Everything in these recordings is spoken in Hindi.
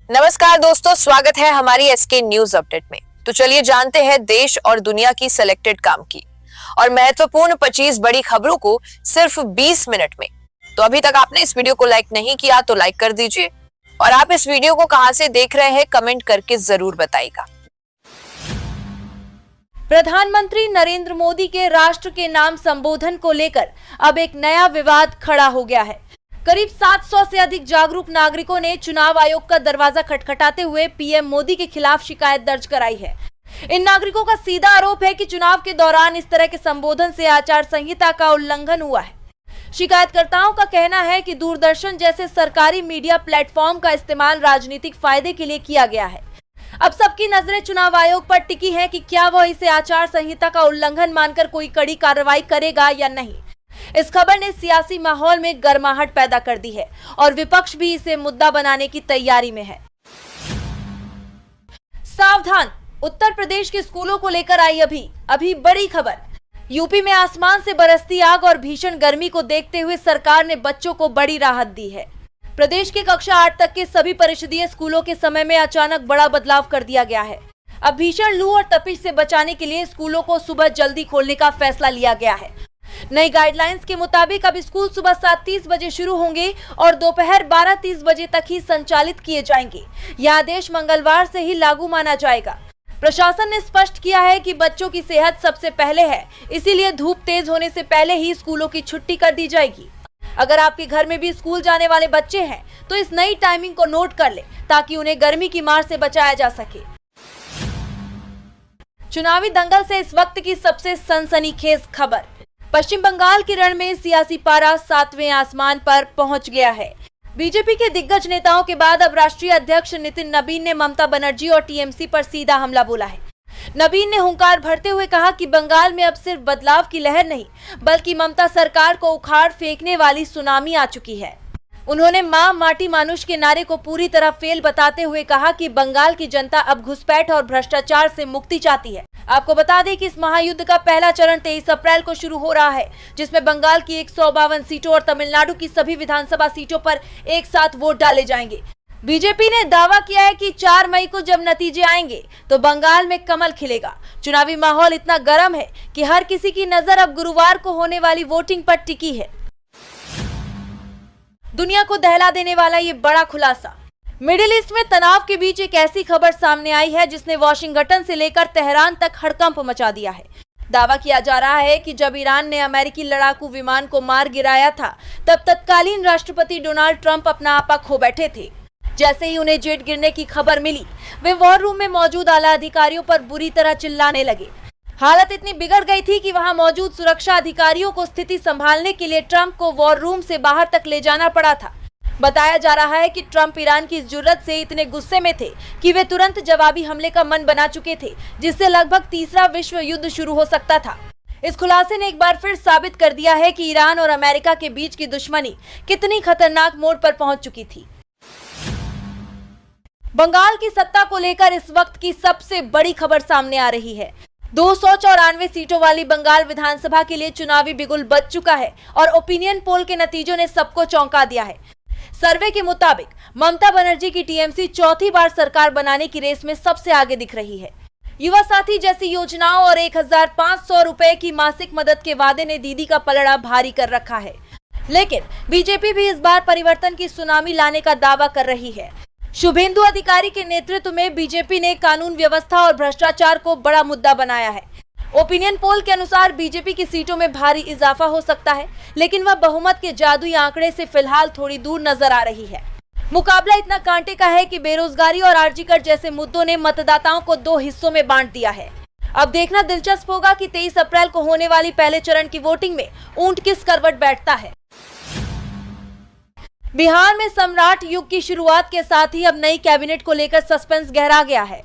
नमस्कार दोस्तों, स्वागत है हमारी एसके न्यूज अपडेट में। तो चलिए जानते हैं देश और दुनिया की सिलेक्टेड काम की और महत्वपूर्ण 25 बड़ी खबरों को सिर्फ 20 मिनट में। तो अभी तक आपने इस वीडियो को लाइक नहीं किया तो लाइक कर दीजिए और आप इस वीडियो को कहां से देख रहे हैं कमेंट करके जरूर बताइएगा। प्रधानमंत्री नरेंद्र मोदी के राष्ट्र के नाम संबोधन को लेकर अब एक नया विवाद खड़ा हो गया है। करीब 700 से अधिक जागरूक नागरिकों ने चुनाव आयोग का दरवाजा खटखटाते हुए पीएम मोदी के खिलाफ शिकायत दर्ज कराई है। इन नागरिकों का सीधा आरोप है कि चुनाव के दौरान इस तरह के संबोधन से आचार संहिता का उल्लंघन हुआ है। शिकायतकर्ताओं का कहना है कि दूरदर्शन जैसे सरकारी मीडिया प्लेटफॉर्म का इस्तेमाल राजनीतिक फायदे के लिए किया गया है। अब सबकी नजरें चुनाव आयोग पर टिकी हैं कि क्या वह इसे आचार संहिता का उल्लंघन मानकर कोई कड़ी कार्रवाई करेगा या नहीं। इस खबर ने सियासी माहौल में गर्माहट पैदा कर दी है और विपक्ष भी इसे मुद्दा बनाने की तैयारी में है। सावधान, उत्तर प्रदेश के स्कूलों को लेकर आई अभी बड़ी खबर। यूपी में आसमान से बरसती आग और भीषण गर्मी को देखते हुए सरकार ने बच्चों को बड़ी राहत दी है। प्रदेश के कक्षा 8 तक के सभी परिषदीय स्कूलों के समय में अचानक बड़ा बदलाव कर दिया गया है। अब भीषण लू और तपिश से बचाने के लिए स्कूलों को सुबह जल्दी खोलने का फैसला लिया गया है। नई गाइडलाइंस के मुताबिक अब स्कूल सुबह 7:30 बजे शुरू होंगे और दोपहर 12:30 बजे तक ही संचालित किए जाएंगे। यह आदेश मंगलवार से ही लागू माना जाएगा। प्रशासन ने स्पष्ट किया है कि बच्चों की सेहत सबसे पहले है, इसीलिए धूप तेज होने से पहले ही स्कूलों की छुट्टी कर दी जाएगी। अगर आपके घर में भी स्कूल जाने वाले बच्चे हैं तो इस नई टाइमिंग को नोट कर ले ताकि उन्हें गर्मी की मार से बचाया जा सके। चुनावी दंगल से इस वक्त की सबसे सनसनीखेज खबर। पश्चिम बंगाल के रण में सियासी पारा 7वें आसमान पर पहुंच गया है। बीजेपी के दिग्गज नेताओं के बाद अब राष्ट्रीय अध्यक्ष नितिन नबीन ने ममता बनर्जी और टीएमसी पर सीधा हमला बोला है। नबीन ने हुंकार भरते हुए कहा कि बंगाल में अब सिर्फ बदलाव की लहर नहीं बल्कि ममता सरकार को उखाड़ फेंकने वाली सुनामी आ चुकी है। उन्होंने मां माटी मानुष के नारे को पूरी तरह फेल बताते हुए कहा कि बंगाल की जनता अब घुसपैठ और भ्रष्टाचार से मुक्ति चाहती है। आपको बता दें कि इस महायुद्ध का पहला चरण 23 अप्रैल को शुरू हो रहा है, जिसमें बंगाल की 152 सीटों और तमिलनाडु की सभी विधानसभा सीटों पर एक साथ वोट डाले जाएंगे। बीजेपी ने दावा किया है कि 4 मई को जब नतीजे आएंगे तो बंगाल में कमल खिलेगा। चुनावी माहौल इतना गर्म है कि हर किसी की नजर अब गुरुवार को होने वाली वोटिंग पर टिकी है। दुनिया को दहला देने वाला ये बड़ा खुलासा। मिडिल ईस्ट में तनाव के बीच एक ऐसी खबर सामने आई है जिसने वॉशिंगटन से लेकर तेहरान तक हड़कंप मचा दिया है। दावा किया जा रहा है कि जब ईरान ने अमेरिकी लड़ाकू विमान को मार गिराया था तब तत्कालीन राष्ट्रपति डोनाल्ड ट्रंप अपना आपा खो बैठे थे। जैसे ही उन्हें जेट गिरने की खबर मिली, वे वॉर रूम में मौजूद आला अधिकारियों पर बुरी तरह चिल्लाने लगे। हालत इतनी बिगड़ गई थी कि वहां मौजूद सुरक्षा अधिकारियों को स्थिति संभालने के लिए ट्रंप को वॉर रूम से बाहर तक ले जाना पड़ा था। बताया जा रहा है कि ट्रंप ईरान की इस जुर्रत से इतने गुस्से में थे कि वे तुरंत जवाबी हमले का मन बना चुके थे, जिससे लगभग तीसरा विश्व युद्ध शुरू हो सकता था। इस खुलासे ने एक बार फिर साबित कर दिया है कि ईरान और अमेरिका के बीच की दुश्मनी कितनी खतरनाक मोड़ पर पहुंच चुकी थी। बंगाल की सत्ता को लेकर इस वक्त की सबसे बड़ी खबर सामने आ रही है। 294 सीटों वाली बंगाल विधानसभा के लिए चुनावी बिगुल बज चुका है और ओपिनियन पोल के नतीजों ने सबको चौंका दिया है। सर्वे के मुताबिक ममता बनर्जी की टीएमसी चौथी बार सरकार बनाने की रेस में सबसे आगे दिख रही है। युवा साथी जैसी योजनाओं और 1500 रुपए की मासिक मदद के वादे ने दीदी का पलड़ा भारी कर रखा है। लेकिन बीजेपी भी इस बार परिवर्तन की सुनामी लाने का दावा कर रही है। शुभेंदु अधिकारी के नेतृत्व में बीजेपी ने कानून व्यवस्था और भ्रष्टाचार को बड़ा मुद्दा बनाया है। ओपिनियन पोल के अनुसार बीजेपी की सीटों में भारी इजाफा हो सकता है, लेकिन वह बहुमत के जादुई आंकड़े से फिलहाल थोड़ी दूर नजर आ रही है। मुकाबला इतना कांटे का है कि बेरोजगारी और आरजी कट जैसे मुद्दों ने मतदाताओं को 2 हिस्सों में बांट दिया है। अब देखना दिलचस्प होगा कि 23 अप्रैल को होने वाली पहले चरण की वोटिंग में ऊंट किस करवट बैठता है। बिहार में सम्राट युग की शुरुआत के साथ ही अब नई कैबिनेट को लेकर सस्पेंस गहरा गया है।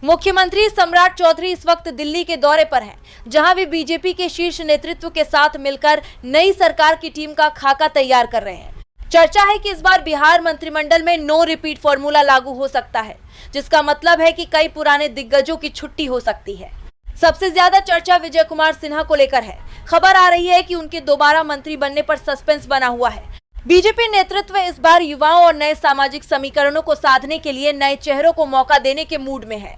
मुख्यमंत्री सम्राट चौधरी इस वक्त दिल्ली के दौरे पर हैं, जहां वे बीजेपी के शीर्ष नेतृत्व के साथ मिलकर नई सरकार की टीम का खाका तैयार कर रहे हैं। चर्चा है कि इस बार बिहार मंत्रिमंडल में नो रिपीट फॉर्मूला लागू हो सकता है, जिसका मतलब है कि कई पुराने दिग्गजों की छुट्टी हो सकती है। सबसे ज्यादा चर्चा विजय कुमार सिन्हा को लेकर है। खबर आ रही है कि उनके दोबारा मंत्री बनने पर सस्पेंस बना हुआ है। बीजेपी नेतृत्व इस बार युवाओं और नए सामाजिक समीकरणों को साधने के लिए नए चेहरों को मौका देने के मूड में है।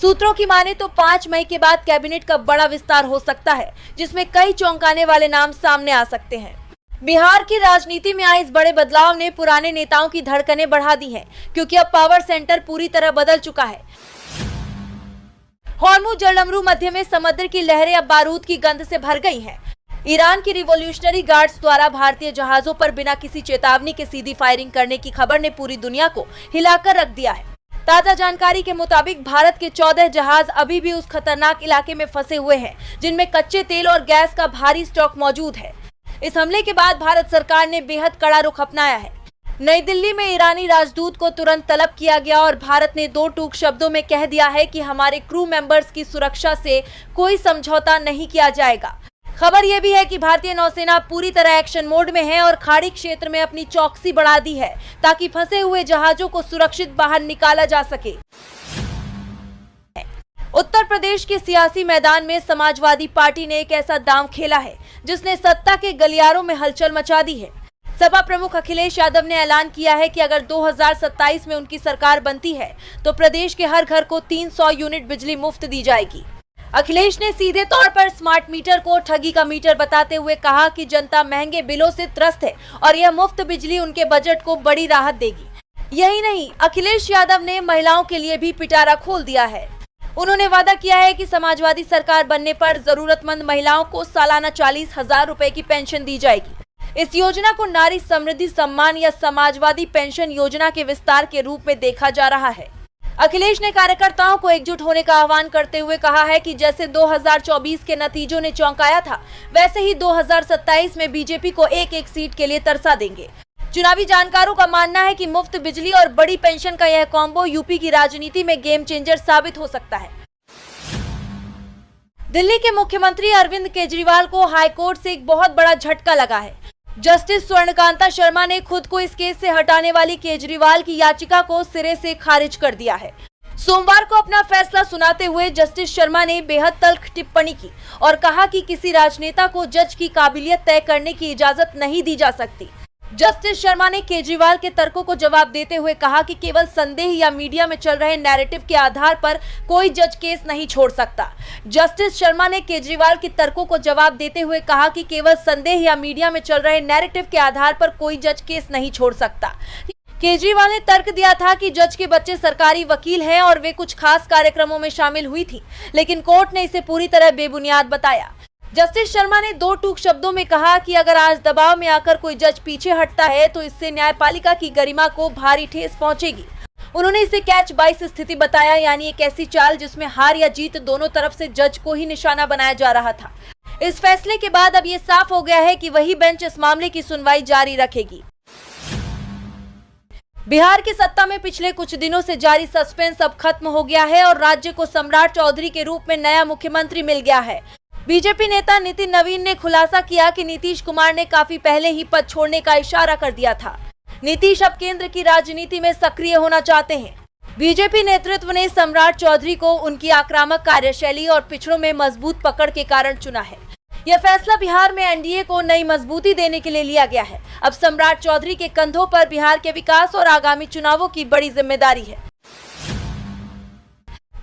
सूत्रों की माने तो 5 मई के बाद कैबिनेट का बड़ा विस्तार हो सकता है, जिसमें कई चौंकाने वाले नाम सामने आ सकते हैं। बिहार की राजनीति में आए इस बड़े बदलाव ने पुराने नेताओं की धड़कनें बढ़ा दी हैं, क्योंकि अब पावर सेंटर पूरी तरह बदल चुका है। हॉर्मुज जलडमरू मध्य में समुद्र की लहरें अब बारूद की गंध से भर गई हैं। ईरान की रिवॉल्यूशनरी गार्ड्स द्वारा भारतीय जहाजों पर बिना किसी चेतावनी के सीधी फायरिंग करने की खबर ने पूरी दुनिया को हिलाकर रख दिया है। ताजा जानकारी के मुताबिक भारत के 14 जहाज अभी भी उस खतरनाक इलाके में फंसे हुए हैं, जिनमें कच्चे तेल और गैस का भारी स्टॉक मौजूद है। इस हमले के बाद भारत सरकार ने बेहद कड़ा रुख अपनाया है। नई दिल्ली में ईरानी राजदूत को तुरंत तलब किया गया और भारत ने 2 टूक शब्दों में कह दिया है कि हमारे क्रू मेंबर्स की सुरक्षा से कोई समझौता नहीं किया जाएगा। खबर यह भी है कि भारतीय नौसेना पूरी तरह एक्शन मोड में है और खाड़ी क्षेत्र में अपनी चौकसी बढ़ा दी है, ताकि फंसे हुए जहाजों को सुरक्षित बाहर निकाला जा सके। उत्तर प्रदेश के सियासी मैदान में समाजवादी पार्टी ने एक ऐसा दांव खेला है जिसने सत्ता के गलियारों में हलचल मचा दी है। सपा प्रमुख अखिलेश यादव ने ऐलान किया है कि अगर 2027 में उनकी सरकार बनती है तो प्रदेश के हर घर को 300 यूनिट बिजली मुफ्त दी जाएगी। अखिलेश ने सीधे तौर पर स्मार्ट मीटर को ठगी का मीटर बताते हुए कहा कि जनता महंगे बिलों से त्रस्त है और यह मुफ्त बिजली उनके बजट को बड़ी राहत देगी। यही नहीं, अखिलेश यादव ने महिलाओं के लिए भी पिटारा खोल दिया है। उन्होंने वादा किया है कि समाजवादी सरकार बनने पर जरूरतमंद महिलाओं को सालाना 40,000 रुपए की पेंशन दी जाएगी। इस योजना को नारी समृद्धि सम्मान या समाजवादी पेंशन योजना के विस्तार के रूप में देखा जा रहा है। अखिलेश ने कार्यकर्ताओं को एकजुट होने का आह्वान करते हुए कहा है कि जैसे 2024 के नतीजों ने चौंकाया था, वैसे ही 2027 में बीजेपी को एक सीट के लिए तरसा देंगे। चुनावी जानकारों का मानना है कि मुफ्त बिजली और बड़ी पेंशन का यह कॉम्बो यूपी की राजनीति में गेम चेंजर साबित हो सकता है। दिल्ली के मुख्यमंत्री अरविंद केजरीवाल को हाईकोर्ट से एक बहुत बड़ा झटका लगा है। जस्टिस स्वर्णकांता शर्मा ने खुद को इस केस से हटाने वाली केजरीवाल की याचिका को सिरे से खारिज कर दिया है। सोमवार को अपना फैसला सुनाते हुए जस्टिस शर्मा ने बेहद तल्ख टिप्पणी की और कहा कि किसी राजनेता को जज की काबिलियत तय करने की इजाजत नहीं दी जा सकती। जस्टिस शर्मा ने केजरीवाल के तर्कों को जवाब देते हुए कहा कि केवल संदेह या मीडिया में चल रहे नैरेटिव के आधार पर कोई जज केस नहीं छोड़ सकता। जस्टिस शर्मा ने केजरीवाल के तर्कों को जवाब देते हुए कहा कि केवल संदेह या मीडिया में चल रहे नैरेटिव के आधार पर कोई जज केस नहीं छोड़ सकता। केजरीवाल ने तर्क दिया था कि जज के बच्चे सरकारी वकील हैं और वे कुछ खास कार्यक्रमों में शामिल हुई थी, लेकिन कोर्ट ने इसे पूरी तरह बेबुनियाद बताया। जस्टिस शर्मा ने 2 टूक शब्दों में कहा कि अगर आज दबाव में आकर कोई जज पीछे हटता है तो इससे न्यायपालिका की गरिमा को भारी ठेस पहुंचेगी। उन्होंने इसे कैच 22 स्थिति बताया, यानी एक ऐसी चाल जिसमें हार या जीत दोनों तरफ से जज को ही निशाना बनाया जा रहा था। इस फैसले के बाद अब ये साफ हो गया है कि वही बेंच इस मामले की सुनवाई जारी रखेगी। बिहार की सत्ता में पिछले कुछ दिनों से जारी सस्पेंस अब खत्म हो गया है और राज्य को सम्राट चौधरी के रूप में नया मुख्यमंत्री मिल गया है। बीजेपी नेता नितिन नवीन ने खुलासा किया कि नीतीश कुमार ने काफी पहले ही पद छोड़ने का इशारा कर दिया था। नीतीश अब केंद्र की राजनीति में सक्रिय होना चाहते हैं। बीजेपी नेतृत्व ने सम्राट चौधरी को उनकी आक्रामक कार्यशैली और पिछड़ों में मजबूत पकड़ के कारण चुना है। यह फैसला बिहार में एनडीए को नई मजबूती देने के लिए लिया गया है। अब सम्राट चौधरी के कंधों पर बिहार के विकास और आगामी चुनावों की बड़ी जिम्मेदारी है।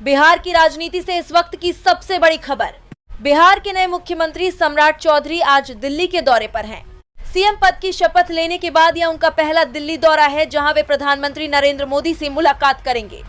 बिहार की राजनीति से इस वक्त की सबसे बड़ी खबर। बिहार के नए मुख्यमंत्री सम्राट चौधरी आज दिल्ली के दौरे पर हैं। सीएम पद की शपथ लेने के बाद यह उनका पहला दिल्ली दौरा है, जहां वे प्रधानमंत्री नरेंद्र मोदी से मुलाकात करेंगे।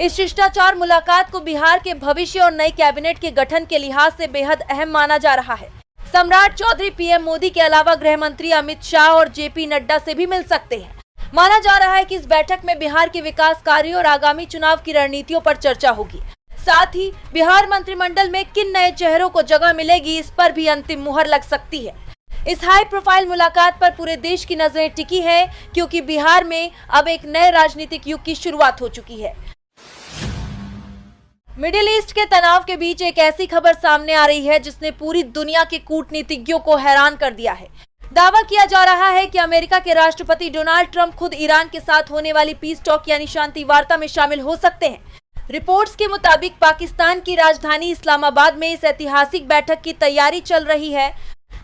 इस शिष्टाचार मुलाकात को बिहार के भविष्य और नई कैबिनेट के गठन के लिहाज से बेहद अहम माना जा रहा है। सम्राट चौधरी पीएम मोदी के अलावा गृह मंत्री अमित शाह और जेपी नड्डा से भी मिल सकते हैं। माना जा रहा है कि इस बैठक में बिहार के विकास कार्यों और आगामी चुनाव की रणनीतियों पर चर्चा होगी। साथ ही बिहार मंत्रिमंडल में किन नए चेहरों को जगह मिलेगी, इस पर भी अंतिम मुहर लग सकती है। इस हाई प्रोफाइल मुलाकात पर पूरे देश की नजरें टिकी है, क्योंकि बिहार में अब एक नए राजनीतिक युग की शुरुआत हो चुकी है। मिडिल ईस्ट के तनाव के बीच एक ऐसी खबर सामने आ रही है जिसने पूरी दुनिया के कूटनीतिज्ञों को हैरान कर दिया है। दावा किया जा रहा है कि अमेरिका के राष्ट्रपति डोनाल्ड ट्रंप खुद ईरान के साथ होने वाली पीस टॉक यानी शांति वार्ता में शामिल हो सकते हैं। रिपोर्ट्स के मुताबिक पाकिस्तान की राजधानी इस्लामाबाद में इस ऐतिहासिक बैठक की तैयारी चल रही है।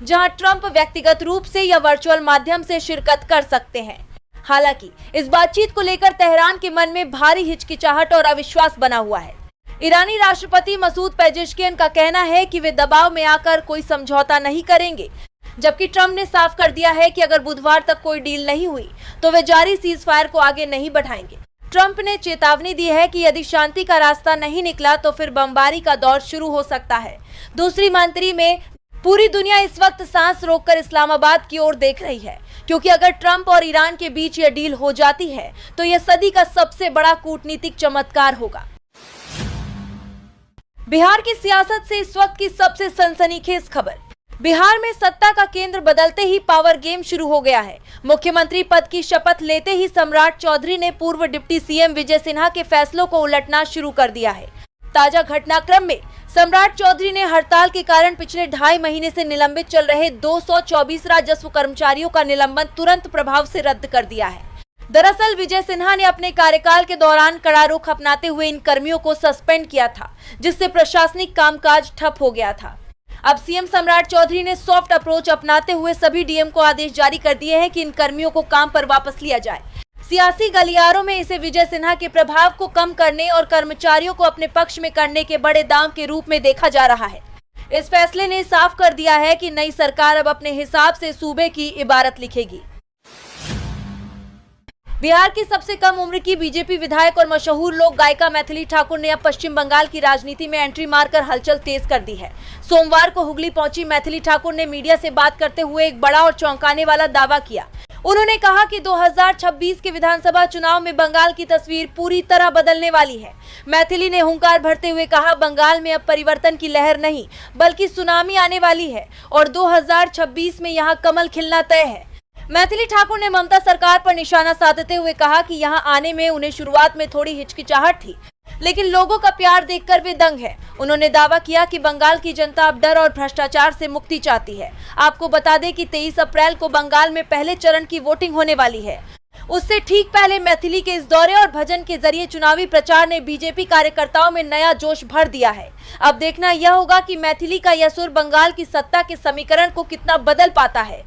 जहां ट्रंप व्यक्तिगत रूप से या वर्चुअल माध्यम से शिरकत कर सकते हैं। हालांकि इस बातचीत को लेकर तेहरान के मन में भारी हिचकिचाहट और अविश्वास बना हुआ है। ईरानी राष्ट्रपति मसूद पेजेश्कियन का कहना है कि वे दबाव में आकर कोई समझौता नहीं करेंगे, जबकि ट्रंप ने साफ कर दिया है कि अगर बुधवार तक कोई डील नहीं हुई तो वे जारी सीज फायर को आगे नहीं बढ़ाएंगे। ट्रंप ने चेतावनी दी है कि यदि शांति का रास्ता नहीं निकला तो फिर बमबारी का दौर शुरू हो सकता है। दूसरी मंत्री में पूरी दुनिया इस वक्त सांस रोककर इस्लामाबाद की ओर देख रही है, क्योंकि अगर ट्रंप और ईरान के बीच यह डील हो जाती है तो यह सदी का सबसे बड़ा कूटनीतिक चमत्कार होगा। बिहार की सियासत से इस वक्त की सबसे सनसनीखेज खबर। बिहार में सत्ता का केंद्र बदलते ही पावर गेम शुरू हो गया है। मुख्यमंत्री पद की शपथ लेते ही सम्राट चौधरी ने पूर्व डिप्टी सीएम विजय सिन्हा के फैसलों को उलटना शुरू कर दिया है। ताजा घटनाक्रम में सम्राट चौधरी ने हड़ताल के कारण पिछले 2.5 महीने से निलंबित चल रहे 224 राजस्व कर्मचारियों का निलंबन तुरंत प्रभाव से रद्द कर दिया है। दरअसल विजय सिन्हा ने अपने कार्यकाल के दौरान कड़ा रुख अपनाते हुए इन कर्मियों को सस्पेंड किया था, जिससे प्रशासनिक कामकाज ठप हो गया था। अब सीएम सम्राट चौधरी ने सॉफ्ट अप्रोच अपनाते हुए सभी डीएम को आदेश जारी कर दिए हैं कि इन कर्मियों को काम पर वापस लिया जाए। सियासी गलियारों में इसे विजय सिन्हा के प्रभाव को कम करने और कर्मचारियों को अपने पक्ष में करने के बड़े दांव के रूप में देखा जा रहा है। इस फैसले ने साफ कर दिया है कि नई सरकार अब अपने हिसाब से सूबे की इबारत लिखेगी। बिहार की सबसे कम उम्र की बीजेपी विधायक और मशहूर लोक गायिका मैथिली ठाकुर ने अब पश्चिम बंगाल की राजनीति में एंट्री मारकर हलचल तेज कर दी है। सोमवार को हुगली पहुंची मैथिली ठाकुर ने मीडिया से बात करते हुए एक बड़ा और चौंकाने वाला दावा किया। उन्होंने कहा कि 2026 के विधानसभा चुनाव में बंगाल की तस्वीर पूरी तरह बदलने वाली है। मैथिली ने हुंकार भरते हुए कहा, बंगाल में अब परिवर्तन की लहर नहीं बल्कि सुनामी आने वाली है और 2026 में यहाँ कमल खिलना तय है। मैथिली ठाकुर ने ममता सरकार पर निशाना साधते हुए कहा कि यहां आने में उन्हें शुरुआत में थोड़ी हिचकिचाहट थी, लेकिन लोगों का प्यार देखकर वे दंग हैं। उन्होंने दावा किया कि बंगाल की जनता अब डर और भ्रष्टाचार से मुक्ति चाहती है। आपको बता दें कि 23 अप्रैल को बंगाल में पहले चरण की वोटिंग होने वाली है। उससे ठीक पहले मैथिली के इस दौरे और भजन के जरिए चुनावी प्रचार ने बीजेपी कार्यकर्ताओं में नया जोश भर दिया है। अब देखना यह होगा कि मैथिली का यह सुर बंगाल की सत्ता के समीकरण को कितना बदल पाता है।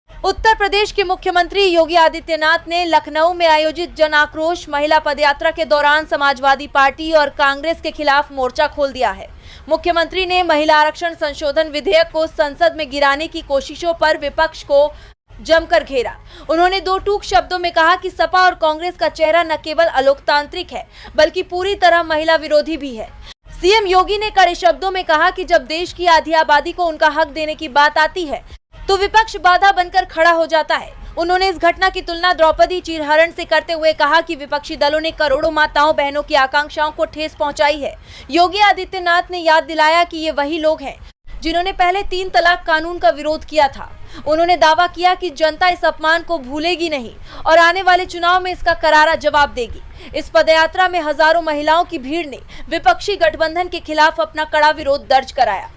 उत्तर प्रदेश के मुख्यमंत्री योगी आदित्यनाथ ने लखनऊ में आयोजित जन आक्रोश महिला पदयात्रा के दौरान समाजवादी पार्टी और कांग्रेस के खिलाफ मोर्चा खोल दिया है। मुख्यमंत्री ने महिला आरक्षण संशोधन विधेयक को संसद में गिराने की कोशिशों पर विपक्ष को जमकर घेरा। उन्होंने दो टूक शब्दों में कहा कि सपा और कांग्रेस का चेहरा न केवल अलोकतांत्रिक है बल्कि पूरी तरह महिला विरोधी भी है। सीएम योगी ने कड़े शब्दों में कहा कि जब देश की आधी आबादी को उनका हक देने की बात आती है तो विपक्ष बाधा बनकर खड़ा हो जाता है। उन्होंने इस घटना की तुलना द्रौपदी चीरहरण से करते हुए कहा कि विपक्षी दलों ने करोड़ों माताओं बहनों की आकांक्षाओं को ठेस पहुंचाई है। योगी आदित्यनाथ ने याद दिलाया कि ये वही लोग हैं जिन्होंने पहले 3 तलाक कानून का विरोध किया था। उन्होंने दावा किया कि जनता इस अपमान को भूलेगी नहीं और आने वाले चुनाव में इसका करारा जवाब देगी। इस पदयात्रा में हजारों महिलाओं की भीड़ ने विपक्षी गठबंधन के खिलाफ अपना कड़ा विरोध दर्ज कराया।